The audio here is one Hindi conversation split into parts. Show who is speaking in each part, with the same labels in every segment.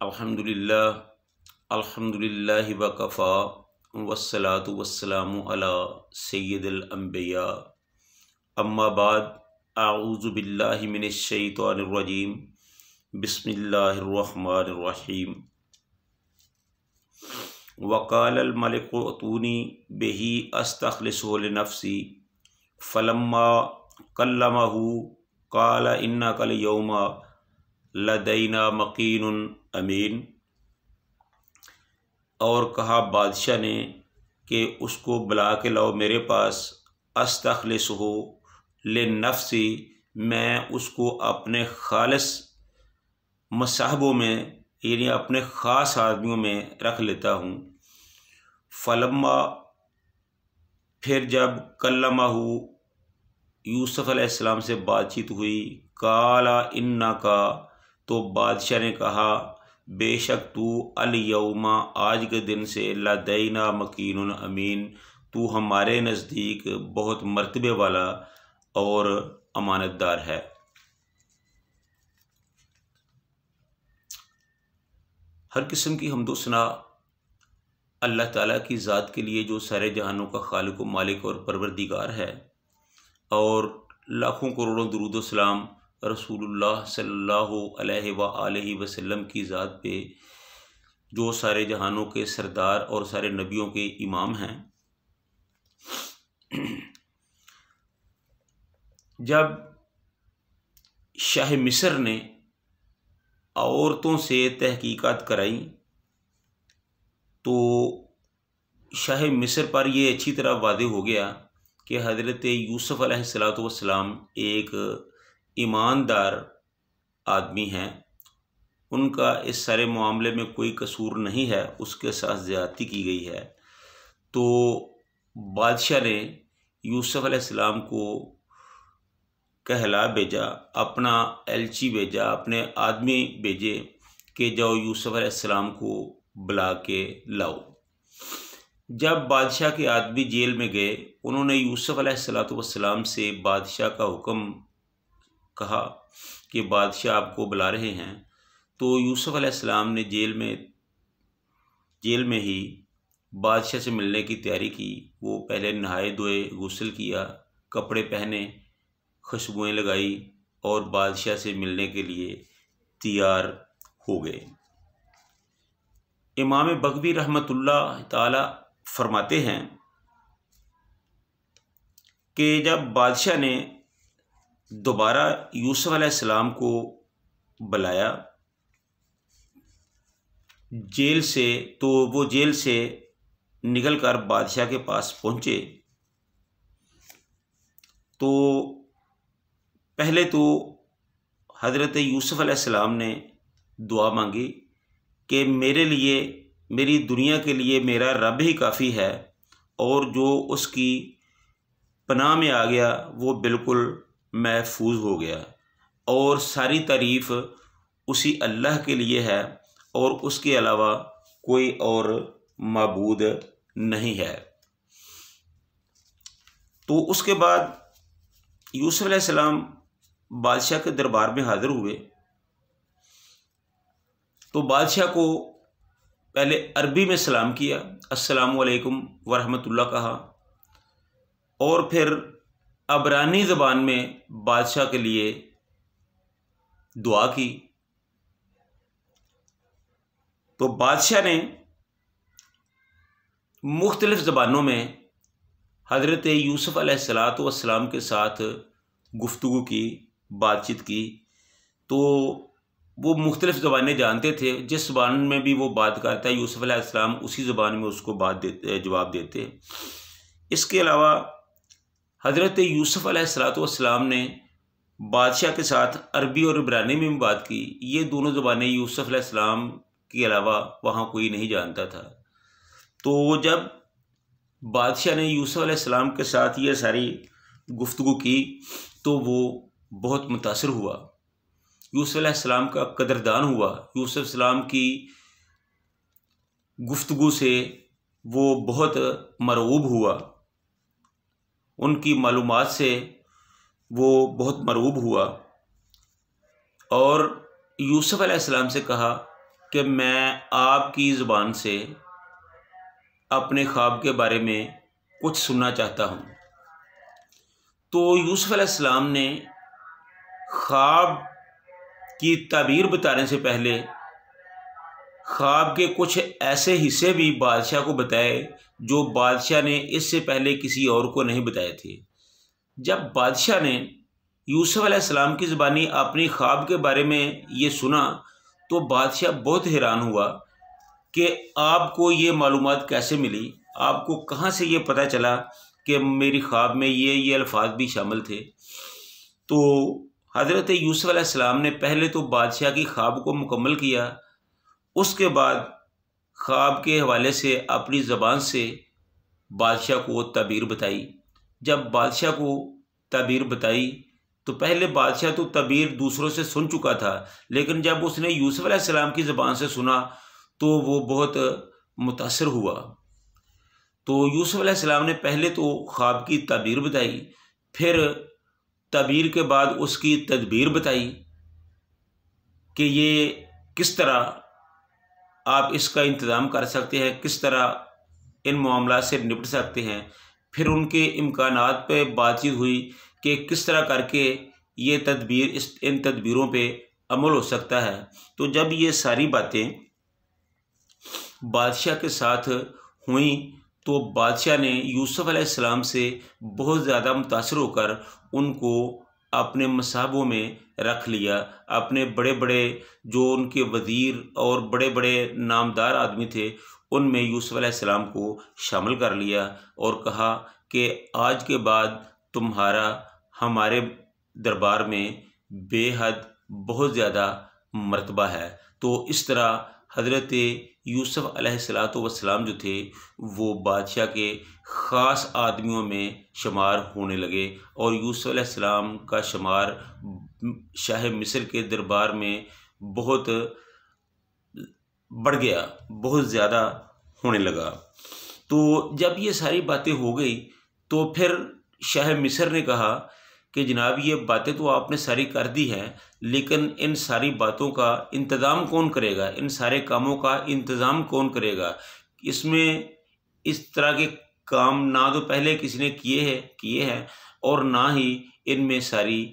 Speaker 1: अल्हम्दुलिल्लाहि वकफ़ा वस्सलातु वस्सलामु अला सय्यिदिल अंबिया अम्मा बाद अऊज़ु बिल्लाहि मिनश शैतानिर रजीम बिस्मिल्लाहिर रहमानिर रहीम वक़ालल मलिकु अतूनी बिही अस्तख़लिसुहु लिनफ़्सी फ़लम्मा कल्लमहु क़ाल इन्नकल यौमा लदैना मकीनुन अमीन। और कहा बादशाह ने कि उसको बुला के लाओ मेरे पास, अस्तख़लिसुहु लिनफ़्सी, मैं उसको अपने खालिस मसाहबों में यानी अपने ख़ास आदमियों में रख लेता हूँ। फ़लम्मा, फिर जब कल्लमहु, यूसुफ़ अलैहिस्सलाम से बातचीत हुई, काला इन्नका, तो बादशाह ने कहा बेशक तू अल यौमा, आज के दिन से, लदैना मकीनुन अमीन, तू हमारे नज़दीक बहुत मर्तबे वाला और अमानतदार है। हर किस्म की हम्दो सना अल्लाह ताला की ज़ात के लिए, जो सारे जहानों का खालिक व मालिक और परवरदिगार है, और लाखों करोड़ों दुरूद व सलाम रसूलुल्लाह सल्लल्लाहु अलैहि व आलिहि वसल्लम की ज़ात पे, जो सारे जहानों के सरदार और सारे नबियों के इमाम हैं। जब शाह मिस्र ने औरतों से तहकीकात कराई तो शाह मिस्र पर यह अच्छी तरह वाज़ेह हो गया कि हज़रत यूसुफ़ अलैहिस्सलातु वस्सलाम एक ईमानदार आदमी हैं, उनका इस सारे मामले में कोई कसूर नहीं है, उसके साथ ज़्यादती की गई है। तो बादशाह ने यूसुफ़ अलैहिस्सलाम को कहला भेजा, अपना एलची भेजा, अपने आदमी भेजे कि जाओ यूसुफ़ अलैहिस्सलाम को बुला के लाओ। जब बादशाह के आदमी जेल में गए, उन्होंने यूसुफ़ अलैहिस्सलातु वस्सलाम से बादशाह का हुक्म कहा कि बादशाह आपको बुला रहे हैं। तो यूसुफ़ अलैहिस्सलाम ने जेल में ही बादशाह से मिलने की तैयारी की। वो पहले नहाए धोए, गुस्ल किया, कपड़े पहने, खुशबुएं लगाई और बादशाह से मिलने के लिए तैयार हो गए। इमाम बग़वी रहमतुल्लाह ताला फरमाते हैं कि जब बादशाह ने दोबारा यूसुफ़ अलैहिस्सलाम को बुलाया जेल से, तो वो जेल से निकलकर बादशाह के पास पहुंचे। तो पहले तो हज़रत यूसुफ़ अलैहिस्सलाम ने दुआ मांगी कि मेरे लिए, मेरी दुनिया के लिए मेरा रब ही काफ़ी है, और जो उसकी पनाह में आ गया वो बिल्कुल महफूज हो गया, और सारी तारीफ़ उसी अल्लाह के लिए है, और उसके अलावा कोई और माबूद नहीं है। तो उसके बाद यूसुफ़ अलैहिस्सलाम बादशाह के दरबार में हाज़िर हुए। तो बादशाह को पहले अरबी में सलाम किया, अस्सलामु अलैकुम वरहमतुल्लाह कहा, और फिर अबरानी ज़बान में बादशाह के लिए दुआ की। तो बादशाह ने मुख्तलिफ़ ज़बानों में हज़रत यूसुफ़ अलैहिस्सलातु वस्सलाम के साथ गुफ्तगू की, बातचीत की। तो वो मुख्तलिफ़ ज़बानें जानते थे, जिस ज़बान में भी वो बात करता यूसुफ़ अलैहिस्सलाम उसी ज़बान में उसको जवाब देते। इसके अलावा हज़रत यूसुफ़ अलैहिस्सलातु वस्सलाम ने बादशाह के साथ अरबी और इब्रानी में भी बात की। ये दोनों ज़बानें यूसुफ़ अलैहिस्सलाम के अलावा वहाँ कोई नहीं जानता था। तो जब बादशाह ने यूसुफ़ अलैहिस्सलाम के साथ ये सारी गुफ्तगू की तो वो बहुत मुतासिर हुआ, यूसुफ़ अलैहिस्सलाम का कदरदान हुआ। यूसुफ़ अलैहिस्सलाम की गुफ्तगू से वो बहुत मरऊब हुआ, उनकी मालूमात से वो बहुत मरऊब हुआ, और यूसुफ़ अलैहिस्सलाम से कहा कि मैं आपकी ज़ुबान से अपने ख्वाब के बारे में कुछ सुनना चाहता हूँ। तो यूसुफ अलैहिस्सलाम ने ख्वाब की ताबीर बताने से पहले ख्वाब के कुछ ऐसे हिस्से भी बादशाह को बताए जो बादशाह ने इससे पहले किसी और को नहीं बताए थे। जब बादशाह ने यूसुफ अलैहिस्सलाम की ज़बानी अपनी ख्वाब के बारे में ये सुना तो बादशाह बहुत हैरान हुआ कि आपको ये मालूमात कैसे मिली, आपको कहाँ से ये पता चला कि मेरी ख्वाब में ये अल्फाज भी शामिल थे। तो हज़रत यूसुफ अलैहिस्सलाम ने पहले तो बादशाह की ख्वाब को मुकम्मल किया, उसके बाद ख्वाब के हवाले से अपनी ज़बान से बादशाह को ताबीर बताई। जब बादशाह को ताबीर बताई तो पहले बादशाह तो ताबीर दूसरों से सुन चुका था, लेकिन जब उसने यूसुफ अलैहिस्सलाम की ज़बान से सुना तो वो बहुत मुतासर हुआ। तो यूसुफ अलैहिस्सलाम ने पहले तो ख्वाब की ताबीर बताई, फिर ताबीर के बाद उसकी तदबीर बताई कि ये किस तरह आप इसका इंतज़ाम कर सकते हैं, किस तरह इन मामलों से निपट सकते हैं। फिर उनके इम्कानात पे बातचीत हुई कि किस तरह करके ये तदबीर इन तदबीरों पे अमल हो सकता है। तो जब ये सारी बातें बादशाह के साथ हुई तो बादशाह ने यूसुफ अलैहिस्सलाम से बहुत ज़्यादा मुतासर होकर उनको अपने मसाबों में रख लिया। अपने बड़े बड़े जो उनके वज़ीर और बड़े बड़े नामदार आदमी थे उनमें यूसुफ अलैहिस्सलाम को शामिल कर लिया और कहा कि आज के बाद तुम्हारा हमारे दरबार में बेहद बहुत ज़्यादा मर्तबा है। तो इस तरह हज़रत यूसुफ अलैहिस्सलातु वस्सलाम जो थे वो बादशाह के ख़ास आदमियों में शुमार होने लगे और यूसुफ अलैहिस्सलाम का शुमार शाह मिस्र के दरबार में बहुत बढ़ गया, बहुत ज़्यादा होने लगा। तो जब ये सारी बातें हो गई तो फिर शाह मिस्र ने कहा कि जनाब ये बातें तो आपने सारी कर दी हैं, लेकिन इन सारी बातों का इंतज़ाम कौन करेगा, इन सारे कामों का इंतज़ाम कौन करेगा। इसमें इस तरह के काम ना तो पहले किसी ने किए हैं और ना ही इनमें सारी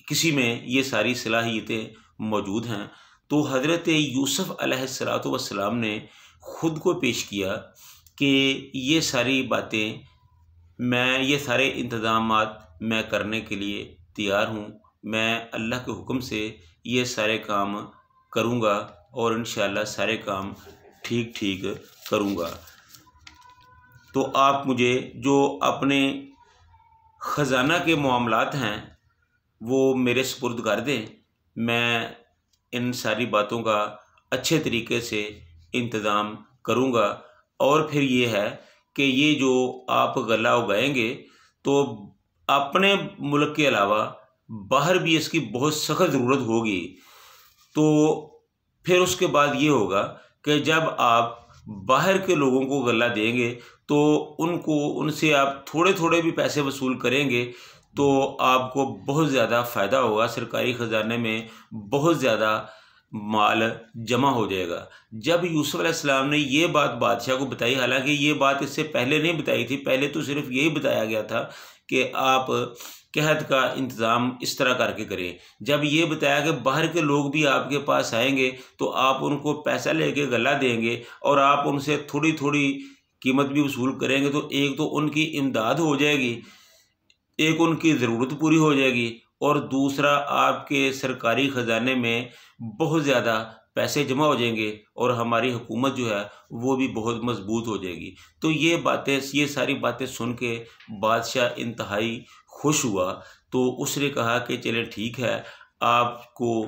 Speaker 1: किसी में ये सारी सलाहियतें मौजूद हैं। तो हज़रत यूसुफ अलैहिस्सलातु वस्सलाम ने ख़ुद को पेश किया कि ये सारी बातें ये सारे इंतज़ामात मैं करने के लिए तैयार हूँ। मैं अल्लाह के हुक्म से ये सारे काम करूँगा और इंशाअल्लाह सारे काम ठीक ठीक करूँगा। तो आप मुझे जो अपने ख़जाना के मामलात हैं वो मेरे सुपुर्द कर दें। मैं इन सारी बातों का अच्छे तरीके से इंतज़ाम करूँगा। और फिर ये है कि ये जो आप गला उगाएंगे तो अपने मुल्क के अलावा बाहर भी इसकी बहुत सख्त ज़रूरत होगी। तो फिर उसके बाद ये होगा कि जब आप बाहर के लोगों को गला देंगे तो उनसे आप थोड़े थोड़े भी पैसे वसूल करेंगे तो आपको बहुत ज़्यादा फ़ायदा होगा, सरकारी ख़जाने में बहुत ज़्यादा माल जमा हो जाएगा। जब यूसुफ अलैहिस्सलाम ने ये बात बादशाह को बताई, हालांकि ये बात इससे पहले नहीं बताई थी, पहले तो सिर्फ यही बताया गया था कि आप कहत का इंतज़ाम इस तरह करके करें। जब ये बताया कि बाहर के लोग भी आपके पास आएंगे तो आप उनको पैसा लेके गला देंगे और आप उनसे थोड़ी थोड़ी कीमत भी वसूल करेंगे, तो एक तो उनकी इमदाद हो जाएगी, एक उनकी ज़रूरत पूरी हो जाएगी और दूसरा आपके सरकारी ख़जाने में बहुत ज़्यादा पैसे जमा हो जाएंगे और हमारी हुकूमत जो है वो भी बहुत मजबूत हो जाएगी। तो ये सारी बातें सुन के बादशाह इंतहाई खुश हुआ। तो उसने कहा कि चले ठीक है, आपको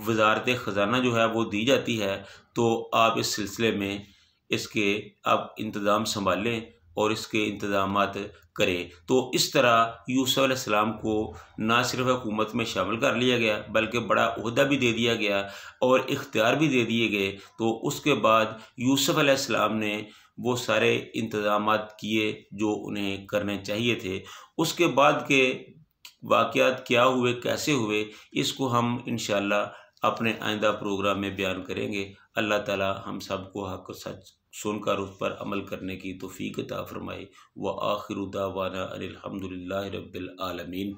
Speaker 1: वज़ारत ख़जाना जो है वो दी जाती है, तो आप इस सिलसिले में इसके आप इंतज़ाम संभालें और इसके इंतज़ामात करें। तो इस तरह यूसुफ अलैहिस्सलाम को ना सिर्फ हुकूमत में शामिल कर लिया गया बल्कि बड़ा ओहदा भी दे दिया गया और इख्तियार भी दे दिए गए। तो उसके बाद यूसुफ अलैहिस्सलाम ने वो सारे इंतज़ामात किए जो उन्हें करने चाहिए थे। उसके बाद के वाक़यात क्या हुए, कैसे हुए, इसको हम इंशाअल्लाह अपने आइंदा प्रोग्राम में बयान करेंगे। अल्लाह ताला हम सबको हक सच सुनकर उस पर अमल करने की तौफीक अता फरमाए। व आखिरु दावाना अनिल हम्दुलिल्लाहि रब्बिल आलमीन।